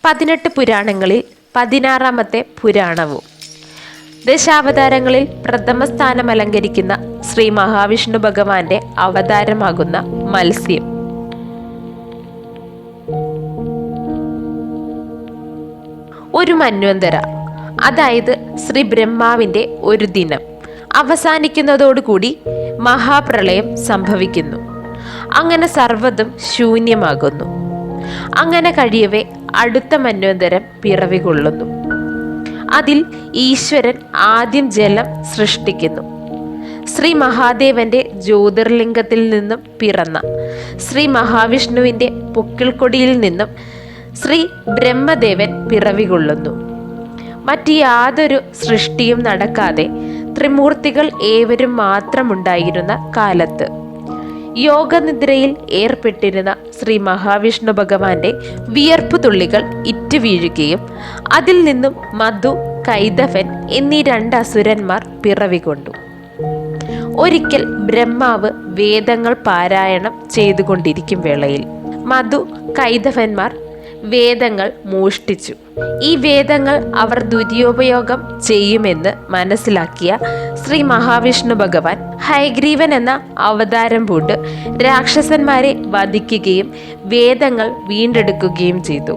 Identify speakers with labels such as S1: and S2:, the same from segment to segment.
S1: 18 പുരാണങ്ങളിൽ 16ാമത്തെ പുരാണവും. ദശാവതാരങ്ങളിൽ പ്രഥമ സ്ഥാനം അലങ്കരിക്കുന്ന ശ്രീ മഹാവിഷ്ണു ഭഗവാന്റെ അവതാരമാകുന്ന മത്സ്യം. ഒരു മന്വന്തര, അതായത് ശ്രീ ബ്രഹ്മാവിന്റെ ഒരു ദിനം അവസാനിക്കുന്നതോടുകൂടി മഹാപ്രളയം സംഭവിക്കുന്നു. അങ്ങനെ സർവ്വതും ശൂന്യമാകുന്നു. അങ്ങനെ കഴിയവേ അടുത്ത മന്വന്തരം പിറവികൊള്ളുന്നു. അതിൽ ഈശ്വരൻ ആദ്യം ജലം സൃഷ്ടിക്കുന്നു. ശ്രീ മഹാദേവന്റെ ജ്യോതിർലിംഗത്തിൽ നിന്നും പിറന്ന ശ്രീ മഹാവിഷ്ണുവിന്റെ പൊക്കിൾക്കൊടിയിൽ നിന്നും ശ്രീ ബ്രഹ്മദേവൻ പിറവികൊള്ളുന്നു. മറ്റ് യാതൊരു സൃഷ്ടിയും നടക്കാതെ ത്രിമൂർത്തികൾ ഏവരും മാത്രമുണ്ടായിരുന്ന കാലത്ത് യോഗനിദ്രയിൽ ഏർപ്പെട്ടിരുന്ന ശ്രീ മഹാവിഷ്ണു ഭഗവാന്റെ വിയർപ്പു തുള്ളികൾ ഇറ്റുവീഴുകയും അതിൽ നിന്നും മധു, കൈതവൻ എന്നീ 2 അസുരന്മാർ പിറവികൊണ്ടു. ഒരിക്കൽ ബ്രഹ്മാവ് വേദങ്ങൾ പാരായണം ചെയ്തുകൊണ്ടിരിക്കും വേളയിൽ മധു, കൈതവന്മാർ വേദങ്ങൾ മോഷ്ടിച്ചു. ഈ വേദങ്ങൾ അവർ ദുരുപയോഗം ചെയ്യുമെന്ന് മനസ്സിലാക്കിയ ശ്രീ മഹാവിഷ്ണു ഭഗവാൻ ഹയഗ്രീവൻ എന്ന അവതാരം പൂണ്ട് രാക്ഷസന്മാരെ വധിക്കുകയും വേദങ്ങൾ വീണ്ടെടുക്കുകയും ചെയ്തു.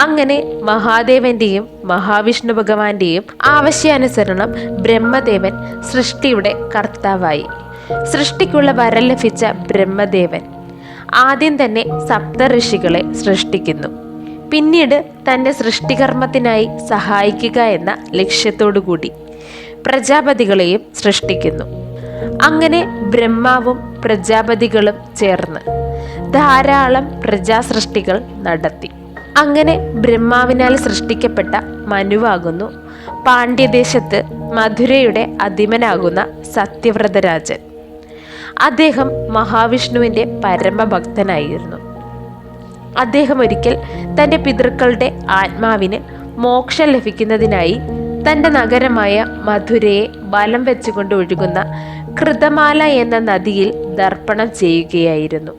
S1: അങ്ങനെ മഹാദേവന്റെയും മഹാവിഷ്ണു ഭഗവാന്റെയും ആവശ്യാനുസരണം ബ്രഹ്മദേവൻ സൃഷ്ടിയുടെ കർത്താവായി. സൃഷ്ടിക്കുള്ള വരം ലഭിച്ച ബ്രഹ്മദേവൻ ആദ്യം തന്നെ സപ്തഋഷികളെ സൃഷ്ടിക്കുന്നു. പിന്നീട് തൻ്റെ സൃഷ്ടികർമ്മത്തിനായി സഹായിക്കുക എന്ന ലക്ഷ്യത്തോടുകൂടി പ്രജാപതികളെയും സൃഷ്ടിക്കുന്നു. അങ്ങനെ ബ്രഹ്മാവും പ്രജാപതികളും ചേർന്ന് ധാരാളം പ്രജാസൃഷ്ടികൾ നടത്തി. അങ്ങനെ ബ്രഹ്മാവിനാൽ സൃഷ്ടിക്കപ്പെട്ട മനുവാകുന്നു പാണ്ഡ്യദേശത്ത് മധുരയുടെ അധിപനാകുന്ന സത്യവ്രതരാജൻ. അദ്ദേഹം മഹാവിഷ്ണുവിൻ്റെ പരമഭക്തനായിരുന്നു. അദ്ദേഹം ഒരിക്കൽ തൻ്റെ പിതൃക്കളുടെ ആത്മാവിന് മോക്ഷം ലഭിക്കുന്നതിനായി തൻ്റെ നഗരമായ മധുരയെ വലം വെച്ചുകൊണ്ട് ഒഴുകുന്ന കൃതമാല എന്ന നദിയിൽ ദർപ്പണം ചെയ്യുകയായിരുന്നു.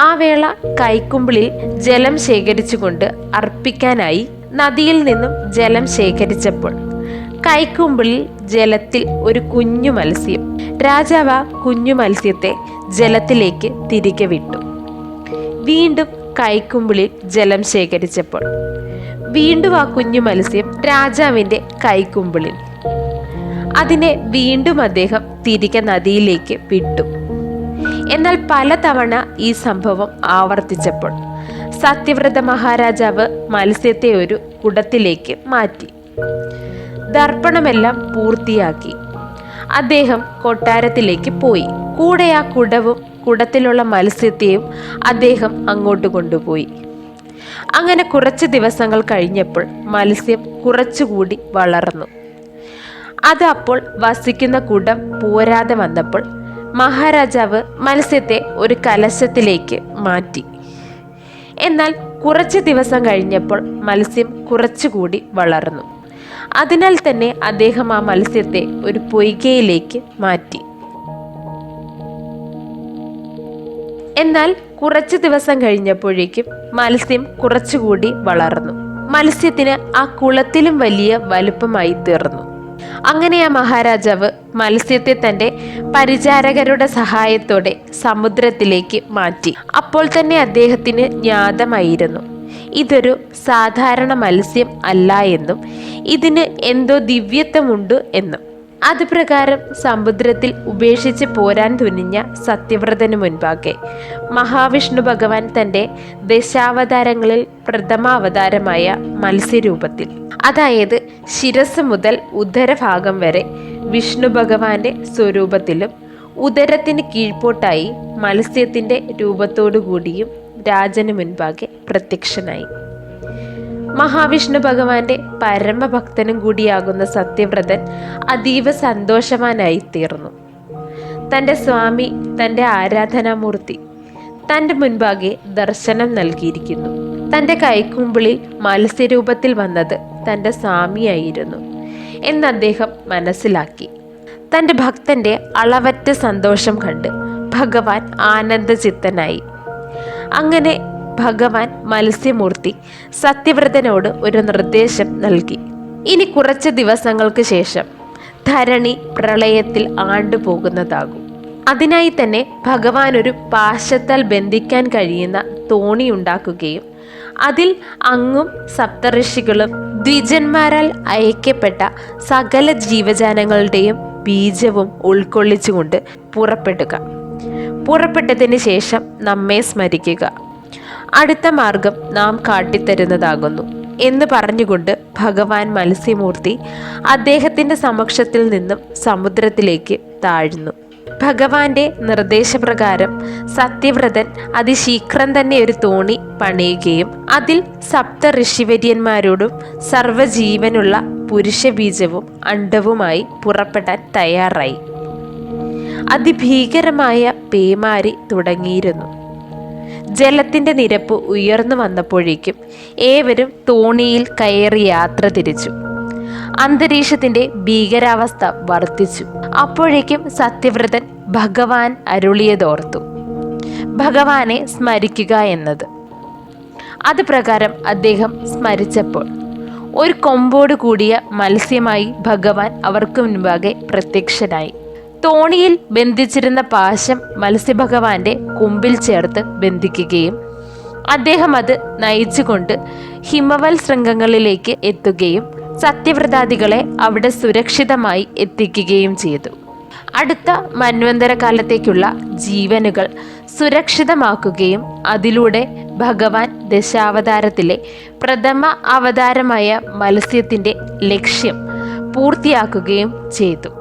S1: ആ വേള കൈക്കുമ്പിളിൽ ജലം ശേഖരിച്ചുകൊണ്ട് അർപ്പിക്കാനായി നദിയിൽ നിന്നും ജലം ശേഖരിച്ചപ്പോൾ കൈക്കുമ്പിളിൽ ജലത്തിൽ ഒരു കുഞ്ഞു മത്സ്യം. രാജാവ് ആ കുഞ്ഞു മത്സ്യത്തെ ജലത്തിലേക്ക് തിരികെ വിട്ടു. വീണ്ടും കൈക്കുമ്പിളിൽ ജലം ശേഖരിച്ചപ്പോൾ വീണ്ടും ആ കുഞ്ഞു മത്സ്യം രാജാവിൻ്റെ കൈക്കുമ്പിളിൽ. അതിനെ വീണ്ടും അദ്ദേഹം തിരികെ നദിയിലേക്ക് വിട്ടു. എന്നാൽ പലതവണ ഈ സംഭവം ആവർത്തിച്ചപ്പോൾ സത്യവ്രത മഹാരാജാവ് മത്സ്യത്തെ ഒരു കുടത്തിലേക്ക് മാറ്റി. ദർപ്പണമെല്ലാം പൂർത്തിയാക്കി അദ്ദേഹം കൊട്ടാരത്തിലേക്ക് പോയി. കൂടെ ആ കുടവും കുടത്തിലുള്ള മത്സ്യത്തെയും അദ്ദേഹം അങ്ങോട്ട് കൊണ്ടുപോയി. അങ്ങനെ കുറച്ച് ദിവസങ്ങൾ കഴിഞ്ഞപ്പോൾ മത്സ്യം കുറച്ചുകൂടി വളർന്നു. അത് അപ്പോൾ വസിക്കുന്ന കുടം പോരാതെ വന്നപ്പോൾ മഹാരാജാവ് മത്സ്യത്തെ ഒരു കലശത്തിലേക്ക് മാറ്റി. എന്നാൽ കുറച്ച് ദിവസം കഴിഞ്ഞപ്പോൾ മത്സ്യം കുറച്ചുകൂടി വളർന്നു. അതിനാൽ തന്നെ അദ്ദേഹം ആ മത്സ്യത്തെ ഒരു പൊയ്കയിലേക്ക് മാറ്റി. എന്നാൽ കുറച്ച് ദിവസം കഴിഞ്ഞപ്പോഴേക്കും മത്സ്യം കുറച്ചുകൂടി വളർന്നു. മത്സ്യത്തിന് ആ കുളത്തിലും വലിയ വലുപ്പമായി തീർന്നു. അങ്ങനെ ആ മഹാരാജാവ് മത്സ്യത്തെ തൻ്റെ പരിചാരകരുടെ സഹായത്തോടെ സമുദ്രത്തിലേക്ക് മാറ്റി. അപ്പോൾ തന്നെ അദ്ദേഹത്തിന് ജ്ഞാതമായിരുന്നു ഇതൊരു സാധാരണ മത്സ്യം അല്ല എന്നും ഇതിന് എന്തോ ദിവ്യത്വമുണ്ട് എന്നും. അതുപ്രകാരം സമുദ്രത്തിൽ ഉപേക്ഷിച്ച് പോരാൻ തുനിഞ്ഞ സത്യവ്രതന് മുൻപാകെ മഹാവിഷ്ണു ഭഗവാൻ തൻ്റെ ദശാവതാരങ്ങളിൽ പ്രഥമ അവതാരമായ മത്സ്യരൂപത്തിൽ, അതായത് ശിരസ് മുതൽ ഉദരഭാഗം വരെ വിഷ്ണു ഭഗവാന്റെ സ്വരൂപത്തിലും ഉദരത്തിന് കീഴ്പോട്ടായി മത്സ്യത്തിൻ്റെ രൂപത്തോടു കൂടിയും രാജന് മുൻപാകെ പ്രത്യക്ഷനായി. മഹാവിഷ്ണു ഭഗവാന്റെ പരമഭക്തനും കൂടിയാകുന്ന സത്യവ്രതൻ അതീവ സന്തോഷവാനായി തീർന്നു. തൻ്റെ സ്വാമി, തൻ്റെ ആരാധനാമൂർത്തി തൻ്റെ മുൻപാകെ ദർശനം നൽകിയിരിക്കുന്നു. തൻ്റെ കൈക്കുമ്പിളിൽ മത്സ്യരൂപത്തിൽ വന്നത് തൻ്റെ സ്വാമിയായിരുന്നു എന്ന് അദ്ദേഹം മനസ്സിലാക്കി. തൻ്റെ ഭക്തൻ്റെ അളവറ്റ സന്തോഷം കണ്ട് ഭഗവാൻ ആനന്ദചിത്തനായി. അങ്ങനെ ഭഗവാൻ മത്സ്യമൂർത്തി സത്യവ്രതനോട് ഒരു നിർദ്ദേശം നൽകി. ഇനി കുറച്ച് ദിവസങ്ങൾക്ക് ശേഷം ധരണി പ്രളയത്തിൽ ആണ്ടുപോകുന്നതാകും. അതിനായി തന്നെ ഭഗവാൻ ഒരു പാശത്താൽ ബന്ധിക്കാൻ കഴിയുന്ന തോണി ഉണ്ടാക്കുകയും അതിൽ അങ്ങും സപ്തഋഷികളും ദ്വിജന്മാരാൽ അയക്കപ്പെട്ട സകല ജീവജാലങ്ങളുടെയും ബീജവും ഉൾക്കൊള്ളിച്ചുകൊണ്ട് പുറപ്പെട്ടതിന് ശേഷം നമ്മെ സ്മരിക്കുക. അടുത്ത മാർഗം നാം കാട്ടിത്തരുന്നതാകുന്നു എന്ന് പറഞ്ഞുകൊണ്ട് ഭഗവാൻ മത്സ്യമൂർത്തി അദ്ദേഹത്തിൻ്റെ സമക്ഷത്തിൽ നിന്നും സമുദ്രത്തിലേക്ക് താഴ്ന്നു. ഭഗവാന്റെ നിർദ്ദേശപ്രകാരം സത്യവ്രതൻ അതിശീഘ്രം തന്നെ ഒരു തോണി പണിയുകയും അതിൽ സപ്ത ഋഷിവര്യന്മാരോടും സർവ്വജീവനുള്ള പുരുഷബീജവും അണ്ഡവുമായി പുറപ്പെടാൻ തയ്യാറായി. അതിഭീകരമായ പേമാരി തുടങ്ങിയിരുന്നു. ജലത്തിൻ്റെ നിരപ്പ് ഉയർന്നു വന്നപ്പോഴേക്കും ഏവരും തോണിയിൽ കയറി യാത്ര തിരിച്ചു. അന്തരീക്ഷത്തിൻ്റെ ഭീകരാവസ്ഥ വർദ്ധിച്ചു. അപ്പോഴേക്കും സത്യവ്രതൻ ഭഗവാൻ അരുളിയതോർത്തു, ഭഗവാനെ സ്മരിക്കുക എന്നത്. അത് പ്രകാരം അദ്ദേഹം സ്മരിച്ചപ്പോൾ ഒരു കൊമ്പോട് കൂടിയ മത്സ്യമായി ഭഗവാൻ അവർക്ക് മുൻപാകെ പ്രത്യക്ഷനായി. തോണിയിൽ ബന്ധിച്ചിരുന്ന പാശം മത്സ്യഭഗവാന്റെ കൊമ്പിൽ ചേർത്ത് ബന്ധിക്കുകയും അദ്ദേഹം അത് നയിച്ചുകൊണ്ട് ഹിമവൽ ശൃംഗങ്ങളിലേക്ക് എത്തുകയും സത്യവ്രതാദികളെ അവിടെ സുരക്ഷിതമായി എത്തിക്കുകയും ചെയ്തു. അടുത്ത മന്വന്തര കാലത്തേക്കുള്ള ജീവനുകൾ സുരക്ഷിതമാക്കുകയും അതിലൂടെ ഭഗവാൻ ദശാവതാരത്തിലെ പ്രഥമ അവതാരമായ മത്സ്യത്തിൻ്റെ ലക്ഷ്യം പൂർത്തിയാക്കുകയും ചെയ്തു.